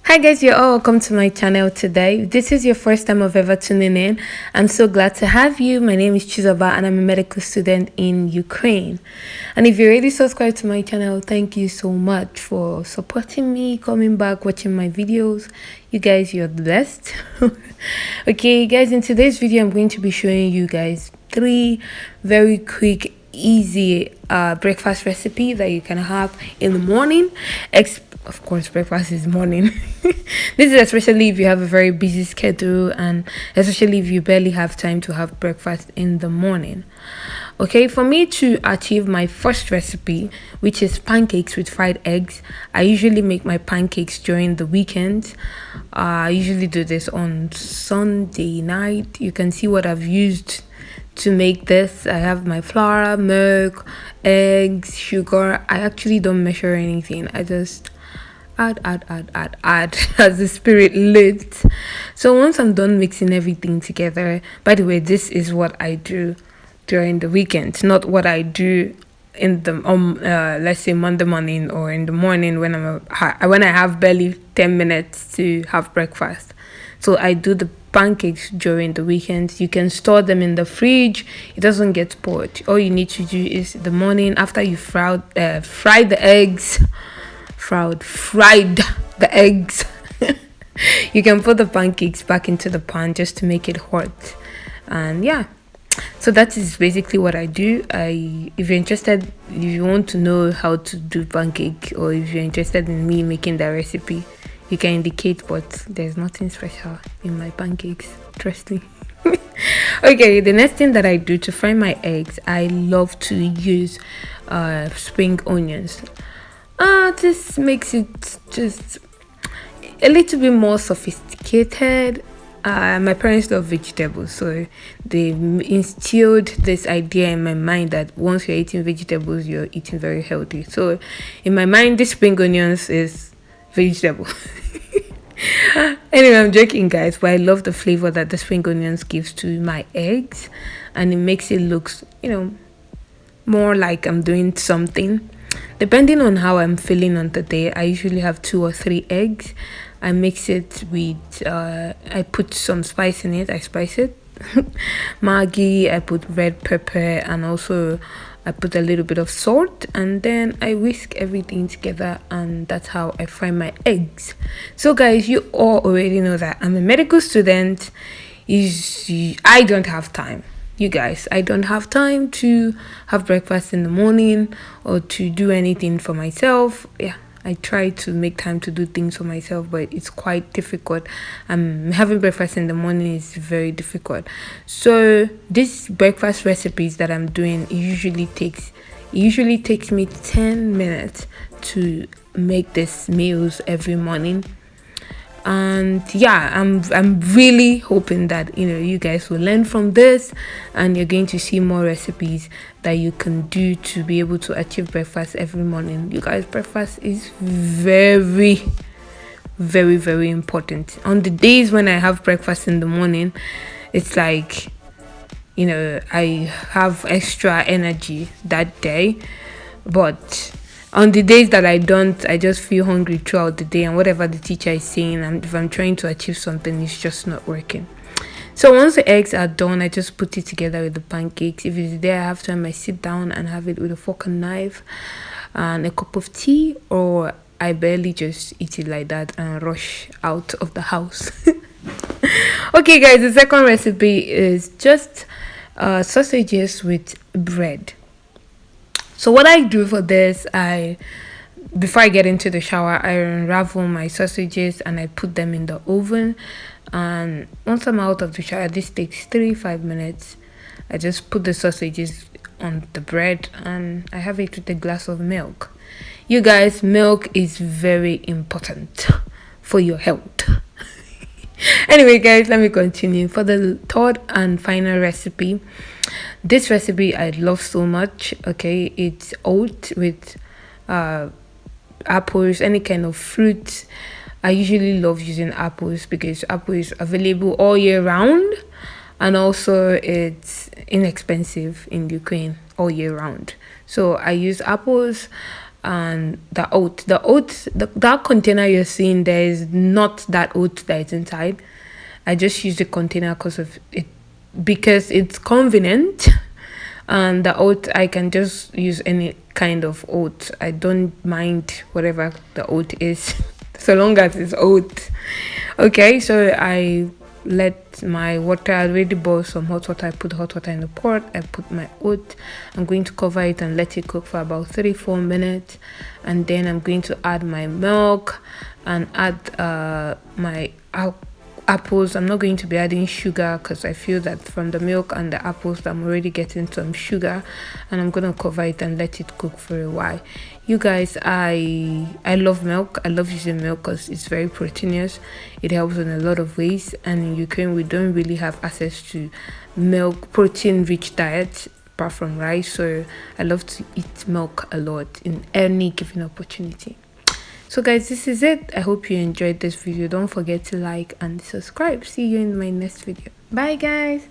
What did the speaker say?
Hi guys, you're all welcome to my channel today. If this is your first time of ever tuning in, I'm so glad to have you. My name is Chizoba and I'm a medical student in Ukraine. And if you're already subscribed to my channel, thank you so much for supporting me, coming back, watching my videos. You guys, you're the best. Okay guys, in today's video, I'm going to be showing you guys 3 very quick easy breakfast recipe that you can have in the morning. Of course, breakfast is morning. This is especially if you have a very busy schedule and especially if you barely have time to have breakfast in the morning. Okay, for me to achieve my first recipe, which is pancakes with fried eggs, I usually make my pancakes during the weekends. I usually do this on Sunday night. You can see what I've used to make this. I have my flour, milk, eggs, sugar. I actually don't measure anything. I just add as the spirit leads. So once I'm done mixing everything together, by the way, this is what I do during the weekend, not what I do in the let's say Monday morning or in the morning when I have barely 10 minutes to have breakfast. So I do the pancakes during the weekends. You can store them in the fridge. It doesn't get spoiled. All you need to do is the morning after you fried the eggs. Fried the eggs. You can put the pancakes back into the pan just to make it hot. And yeah, so that is basically what I do. If you're interested, if you want to know how to do pancake, or if you're interested in me making that recipe, you can indicate, but there's nothing special in my pancakes, trust me. Okay, the next thing that I do to fry my eggs, I love to use spring onions. This makes it just a little bit more sophisticated. My parents love vegetables, so they instilled this idea in my mind that once you're eating vegetables, you're eating very healthy. So in my mind, this spring onions is vegetable. Anyway, I'm joking guys, but I love the flavor that the spring onions gives to my eggs, and it makes it look, more like I'm doing something. Depending on how I'm feeling on the day, I usually have 2 or 3 eggs. I mix it with I put some spice in it. I spice it. Maggi, I put red pepper, and also I put a little bit of salt, and then I whisk everything together, and that's how I fry my eggs. So guys, you all already know that I'm a medical student. I don't have time. You guys, I don't have time to have breakfast in the morning or to do anything for myself. Yeah, I try to make time to do things for myself, but it's quite difficult. Having breakfast in the morning is very difficult. So these breakfast recipes that I'm doing usually takes me 10 minutes to make these meals every morning. And yeah, I'm really hoping that you guys will learn from this, and you're going to see more recipes that you can do to be able to achieve breakfast every morning. You guys, breakfast is very, very, very important. On the days when I have breakfast in the morning, it's like I have extra energy that day. But on the days that I don't, I just feel hungry throughout the day, and whatever the teacher is saying, and if I'm trying to achieve something, it's just not working. So once the eggs are done, I just put it together with the pancakes. If it's there, I have time, I sit down and have it with a fork and knife and a cup of tea, or I barely just eat it like that and rush out of the house. Okay guys, the second recipe is just sausages with bread. So what I do for this, before I get into the shower, I unravel my sausages and I put them in the oven. And once I'm out of the shower, this takes 3-5 minutes. I just put the sausages on the bread and I have it with a glass of milk. You guys, milk is very important for your health. Anyway guys, let me continue. For the third and final recipe, this recipe I love so much. Okay, it's oat with apples, any kind of fruit. I usually love using apples because apple is available all year round, and also it's inexpensive in Ukraine all year round. So I use apples, and the oat. That container you're seeing there is not that oat that is inside. I just use the container because it's convenient. And the oat, I can just use any kind of oat. I don't mind whatever the oat is, so long as it's oat. Okay, so I let my water already boil some hot water. I put hot water in the pot. I put my oat. I'm going to cover it and let it cook for about 3-4 minutes, and then I'm going to add my milk and add my apples. I'm not going to be adding sugar because I feel that from the milk and the apples I'm already getting some sugar, and I'm gonna cover it and let it cook for a while. You guys, I love milk. I love using milk because it's very proteinous. It helps in a lot of ways, and in Ukraine we don't really have access to milk protein rich diet apart from rice, so I love to eat milk a lot in any given opportunity. So guys, this is it. I hope you enjoyed this video. Don't forget to like and subscribe. See you in my next video. Bye guys.